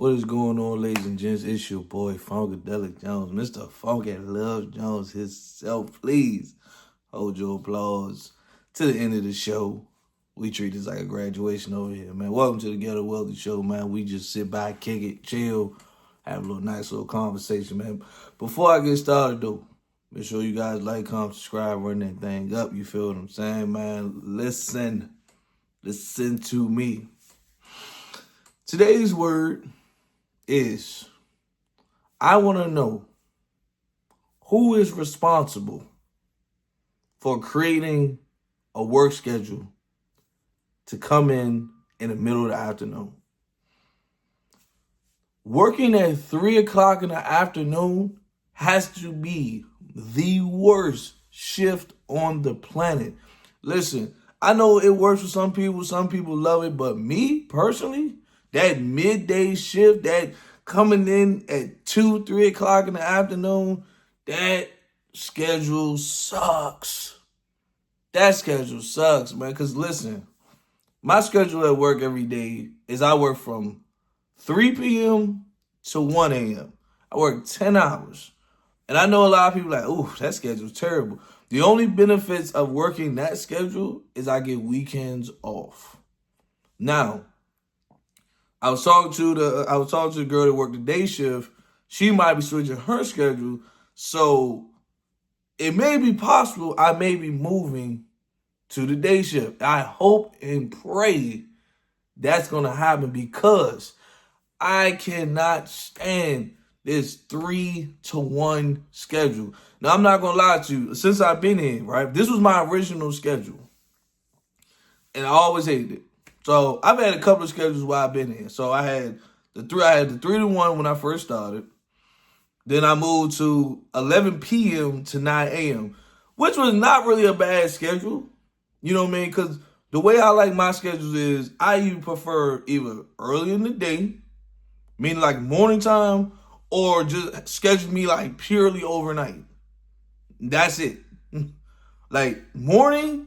What is going on, ladies and gents? It's your boy, Funkadelic Jones, Mr. Funky Love Jones himself. Please hold your applause to the end of the show. We treat this like a graduation over here, man. Welcome to the Ghetto Wealthy Show, man. We just sit back, kick it, chill, have a little nice little conversation, man. Before I get started, though, make sure you guys like, comment, subscribe, run that thing up. You feel what I'm saying, man? Listen to me. Today's word is, I want to know who is responsible for creating a work schedule to come in the middle of the afternoon. Working at 3 o'clock in the afternoon has to be the worst shift on the planet. Listen, I know it works for some people love it, but me personally, that midday shift, that coming in at 2, 3 o'clock in the afternoon, that schedule sucks. That schedule sucks, man. Because listen, my schedule at work every day is I work from 3 p.m. to 1 a.m. I work 10 hours. And I know a lot of people are like, ooh, that schedule's terrible. The only benefits of working that schedule is I get weekends off. Now, I was talking to the girl that worked the day shift. She might be switching her schedule. So it may be possible I may be moving to the day shift. I hope and pray that's going to happen because I cannot stand this 3 to 1 schedule. Now, I'm not going to lie to you. Since I've been here, right, this was my original schedule. And I always hated it. So I've had a couple of schedules while I've been here. So I had the 3 to 1 when I first started. Then I moved to 11 p.m. to 9 a.m., which was not really a bad schedule. You know what I mean? Because the way I like my schedules is I even prefer either early in the day, meaning like morning time, or just schedule me like purely overnight. That's it. Like morning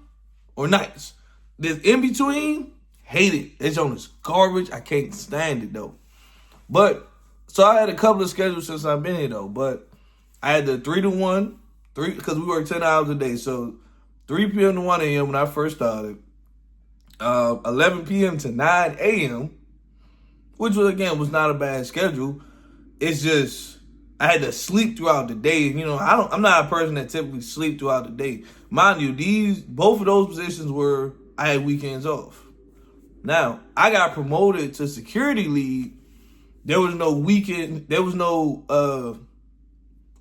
or nights. This in between, hate it. It's on this garbage. I can't stand it though. But so I had a couple of schedules since I've been here though. But I had the 3 to 1, because we work 10 hours a day. So 3 p.m. to 1 a.m. when I first started. 11 p.m. to 9 a.m., which was not a bad schedule. It's just I had to sleep throughout the day. You know, I'm not a person that typically sleep throughout the day. Mind you, both of those positions I had weekends off. Now, I got promoted to security lead. There was no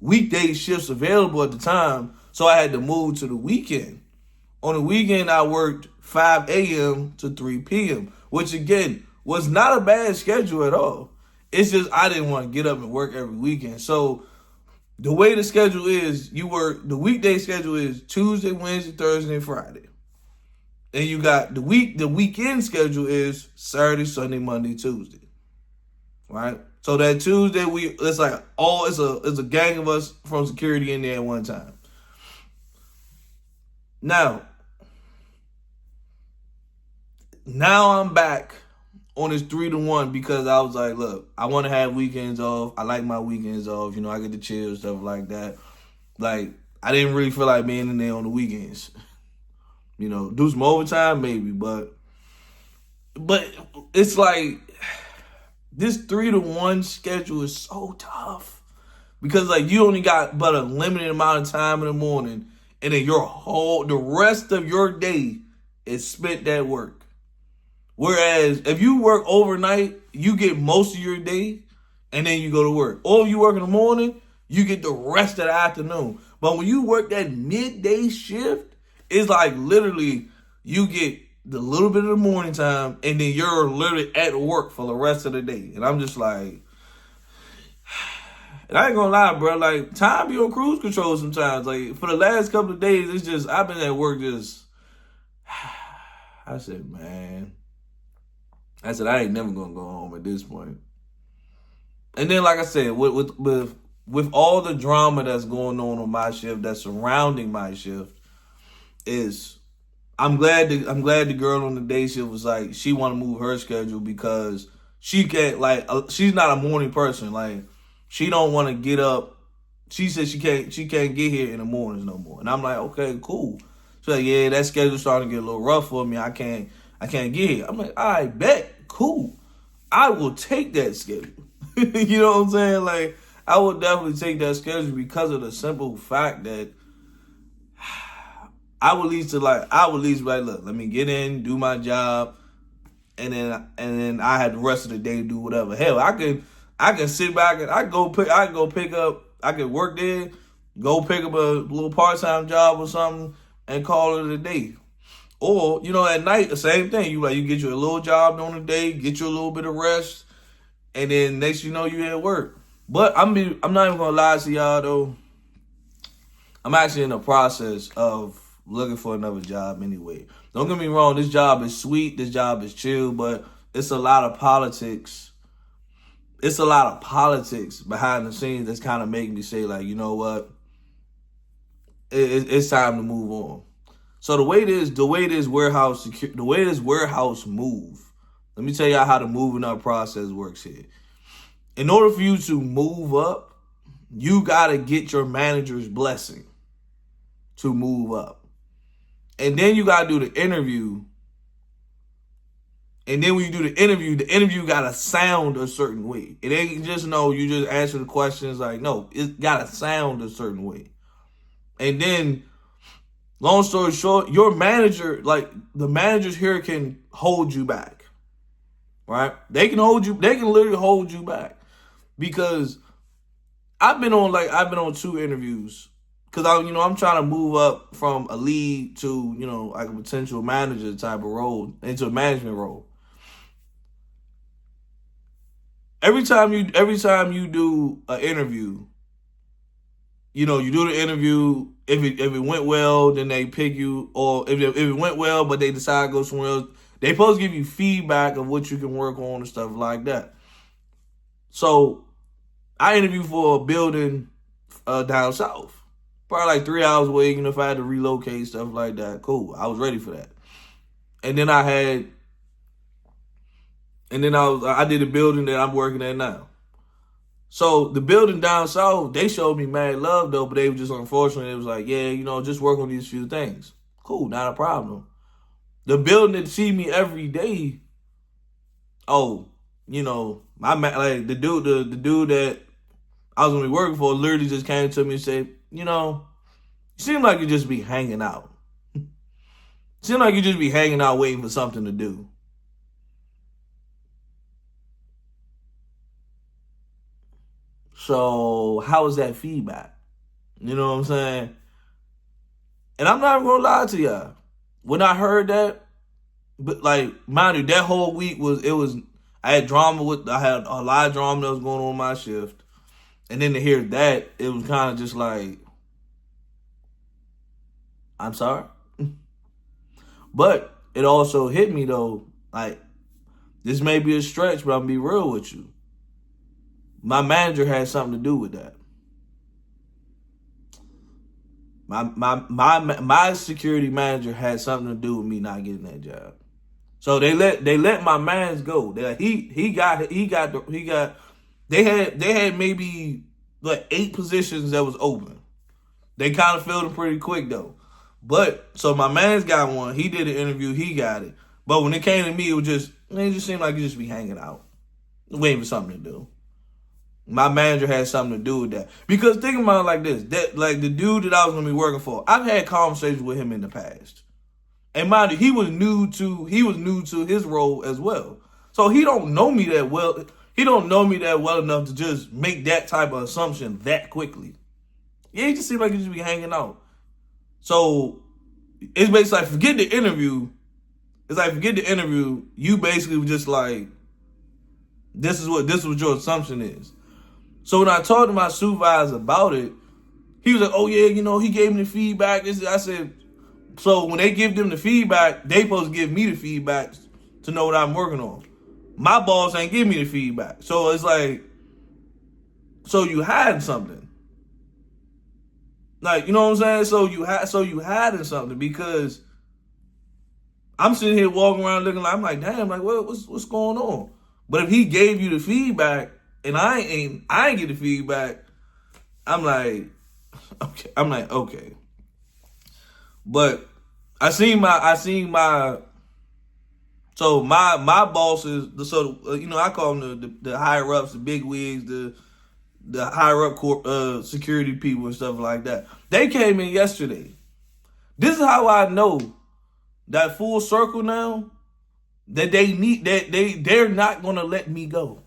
weekday shifts available at the time, so I had to move to the weekend. On the weekend, I worked 5 a.m. to 3 p.m., which again was not a bad schedule at all. It's just I didn't want to get up and work every weekend. So the way the schedule is, the weekday schedule is Tuesday, Wednesday, Thursday, and Friday. And you got the weekend schedule is Saturday, Sunday, Monday, Tuesday. Right? So that Tuesday it's a gang of us from security in there at one time. Now I'm back on this 3 to 1 because I was like, look, I want to have weekends off. I like my weekends off. You know, I get to chill, stuff like that. Like, I didn't really feel like being in there on the weekends. You know, do some overtime maybe, but it's like this 3 to 1 schedule is so tough because like you only got but a limited amount of time in the morning, and then the rest of your day is spent at work. Whereas if you work overnight, you get most of your day and then you go to work. Or if you work in the morning, you get the rest of the afternoon. But when you work that midday shift, it's like literally you get the little bit of the morning time and then you're literally at work for the rest of the day. And I'm just like, and I ain't gonna lie, bro, like time be on cruise control sometimes. Like for the last couple of days, it's just, I've been at work just, I said, man. I ain't never gonna go home at this point. And then, like I said, with all the drama that's going on my shift, that's surrounding my shift, I'm glad the girl on the day shift was like, she want to move her schedule because she can't, like, she's not a morning person. Like, she don't want to get up. She said she can't get here in the mornings no more. And I'm like, okay, cool. She's like, yeah, that schedule's starting to get a little rough for me. I can't get here. I'm like, I bet, cool. I will take that schedule. You know what I'm saying? Like, I would definitely take that schedule because of the simple fact that I would at least be like, look, let me get in, do my job, and then I had the rest of the day to do whatever. Hell, I can sit back and I could work there, go pick up a little part-time job or something and call it a day. Or, at night, the same thing. You get you a little job during the day, get you a little bit of rest, and then next you know you at work. But I'm not even gonna lie to y'all though. I'm actually in the process of looking for another job anyway. Don't get me wrong, this job is sweet, this job is chill, but it's a lot of politics. It's a lot of politics behind the scenes that's kind of making me say, like, you know what? It's time to move on. So the way this warehouse move, let me tell y'all how the moving up process works here. In order for you to move up, you gotta get your manager's blessing to move up. And then you gotta do the interview. And then when you do the interview gotta sound a certain way. It ain't just you just answer the questions like, no, it gotta sound a certain way. And then, long story short, your manager, like the managers here can hold you back, right? They can literally hold you back because I've been on 2 interviews because I'm trying to move up from a lead to, like a potential manager type of role into a management role. Every time you do an interview, you do the interview. If it went well, then they pick you. Or if it went well, but they decide to go somewhere else, they supposed to give you feedback of what you can work on and stuff like that. So I interviewed for a building down south, probably like 3 hours away. If I had to relocate, stuff like that, cool. I was ready for that. And then I did a building that I'm working at now. So the building down south, they showed me mad love though, but they were just unfortunate. It was like, yeah, just work on these few things. Cool, not a problem. The building that see me every day, the dude that I was gonna be working for literally just came to me and said, you seem like you just be hanging out. Seem like you just be hanging out waiting for something to do. So how is that feedback? You know what I'm saying? And I'm not even gonna lie to y'all. When I heard that, but like, mind you, that whole week I had a lot of drama that was going on my shift. And then to hear that, it was kind of just like, I'm sorry. But it also hit me though, like, this may be a stretch, but I'm gonna be real with you. My manager had something to do with that. My security manager had something to do with me not getting that job. So they let my mans go. They had maybe like 8 positions that was open. They kind of filled them pretty quick though. But so my man's got one. He did an interview. He got it. But when it came to me, it just seemed like you just be hanging out, waiting for something to do. My manager had something to do with that. Because think about it like this, that like the dude that I was gonna be working for, I've had conversations with him in the past. And mind you, he was new to his role as well. So he don't know me that well. He don't know me that well enough to just make that type of assumption that quickly. Yeah, he just seemed like he just be hanging out. So it's basically like forget the interview. You basically were just like, this is what your assumption is. So when I talked to my supervisor about it, he was like, oh yeah, he gave me the feedback. I said, so when they give them the feedback, they supposed to give me the feedback to know what I'm working on. My boss ain't give me the feedback. So it's like, so you hiding something. Like, you know what I'm saying? So you hiding something because I'm sitting here walking around looking like, I'm like, damn, like what's going on? But if he gave you the feedback and I ain't get the feedback, I'm like, okay. But I seen my so my bosses, I call them the higher ups, the big wigs, the higher up security people and stuff like that. They came in yesterday. This is how I know that full circle now, that they're not gonna let me go.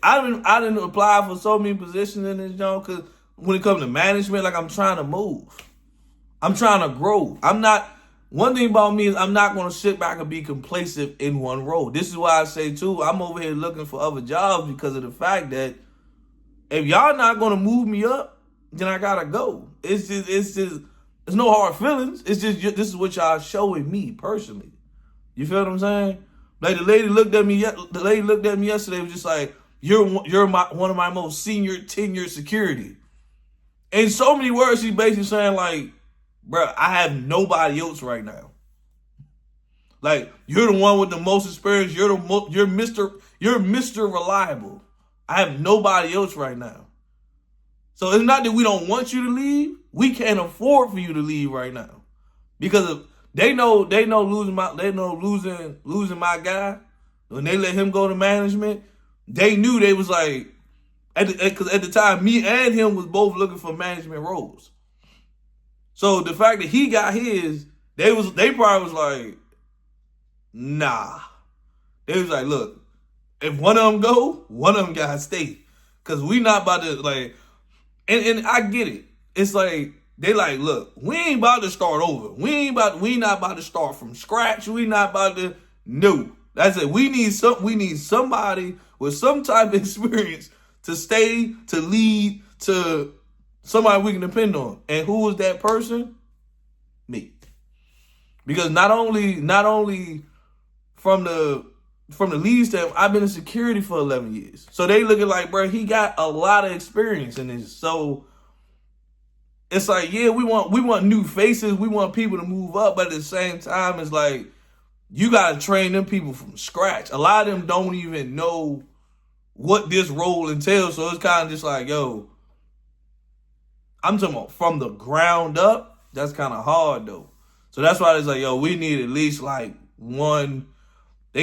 I didn't apply for so many positions in this job, because when it comes to management, like, I'm trying to move. I'm trying to grow. One thing about me is I'm not going to sit back and be complacent in one role. This is why I say, too, I'm over here looking for other jobs, because of the fact that if y'all not going to move me up, then I got to go. It's no hard feelings. It's just, this is what y'all showing me personally. You feel what I'm saying? Like, the lady looked at me yesterday, was just like, you're one of my most senior tenured security. In so many words, she's basically saying, like, bro, I have nobody else right now. Like, you're the one with the most experience. You're Mr. Reliable. I have nobody else right now. So it's not that we don't want you to leave. We can't afford for you to leave right now, because they know losing my guy. When they let him go to management, they knew they was like, because at the time, me and him was both looking for management roles. So the fact that he got his, they probably was like, nah. They was like, look, if one of them go, one of them gotta stay, because we not about to, like, and I get it. It's like, they like, look, we ain't about to start over. We not about to start from scratch. We not about to, no. That's it. We need somebody with some type of experience to stay, to lead, to somebody we can depend on. And who is that person? Me. Because not only from the lead staff, I've been in security for 11 years. So they looking like, bro, he got a lot of experience in this. So it's like, yeah, we want new faces. We want people to move up. But at the same time, it's like, you got to train them people from scratch. A lot of them don't even know what this role entails. So it's kind of just like, yo, I'm talking about from the ground up. That's kind of hard, though. So that's why it's like, yo, we need at least like one.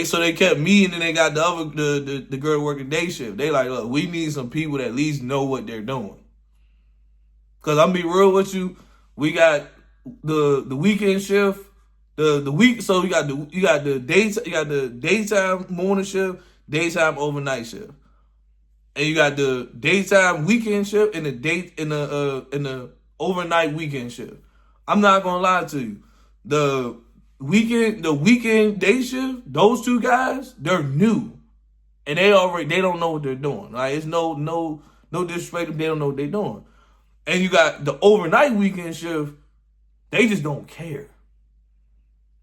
So they kept me, and then they got the other the girl working day shift. They like, look, we need some people that at least know what they're doing. Cause I'm be real with you, we got the weekend shift, the week. So you got the daytime morning shift, daytime overnight shift, and you got the daytime weekend shift and the overnight weekend shift. I'm not gonna lie to you, the weekend day shift, those two guys, they're new, and they don't know what they're doing. Like, it's no disrespect if they don't know what they're doing. And you got the overnight weekend shift, they just don't care.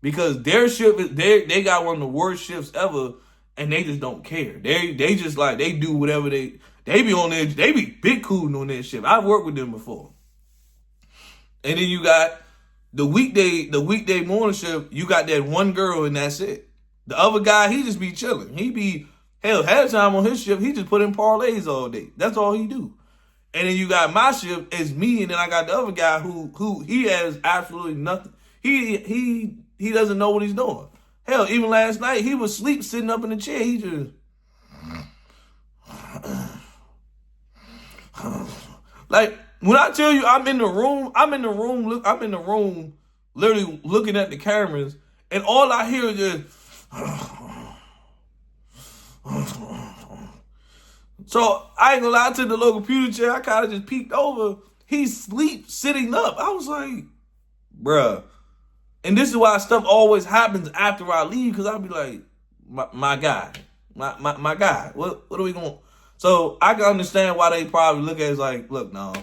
Because their shift, they got one of the worst shifts ever, and they just don't care. They just like, they do whatever they be on there, they be big cooling on their shift. I've worked with them before. And then you got the weekday morning shift, you got that one girl and that's it. The other guy, he just be chilling. He be, hell, half the time on his shift, he just put in parlays all day. That's all he do. And then you got my shift, it's me, and then I got the other guy who he has absolutely nothing. He doesn't know what he's doing. Hell, even last night, he was asleep sitting up in the chair. He just, like, when I tell you I'm in the room literally looking at the cameras, and all I hear is just, so I ain't gonna lie, to the little computer chair, I kind of just peeked over. He's sitting up. I was like, bruh. And this is why stuff always happens after I leave, because I'll be like, my guy, my guy, what are we going? So I can understand why they probably look at it as like, look, no,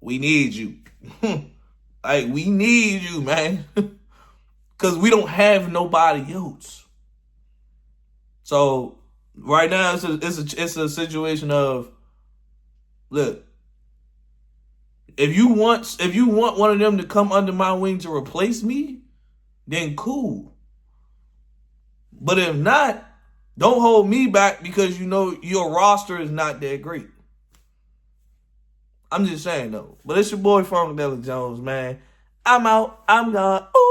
we need you. Like, we need you, man. Because we don't have nobody else. So right now, it's a situation of, look, if you want one of them to come under my wing to replace me, then cool. But if not, Don't hold me back because you know your roster is not that great. I'm just saying though. But it's your boy Funkadelic Jones, man. I'm out. I'm gone. Ooh.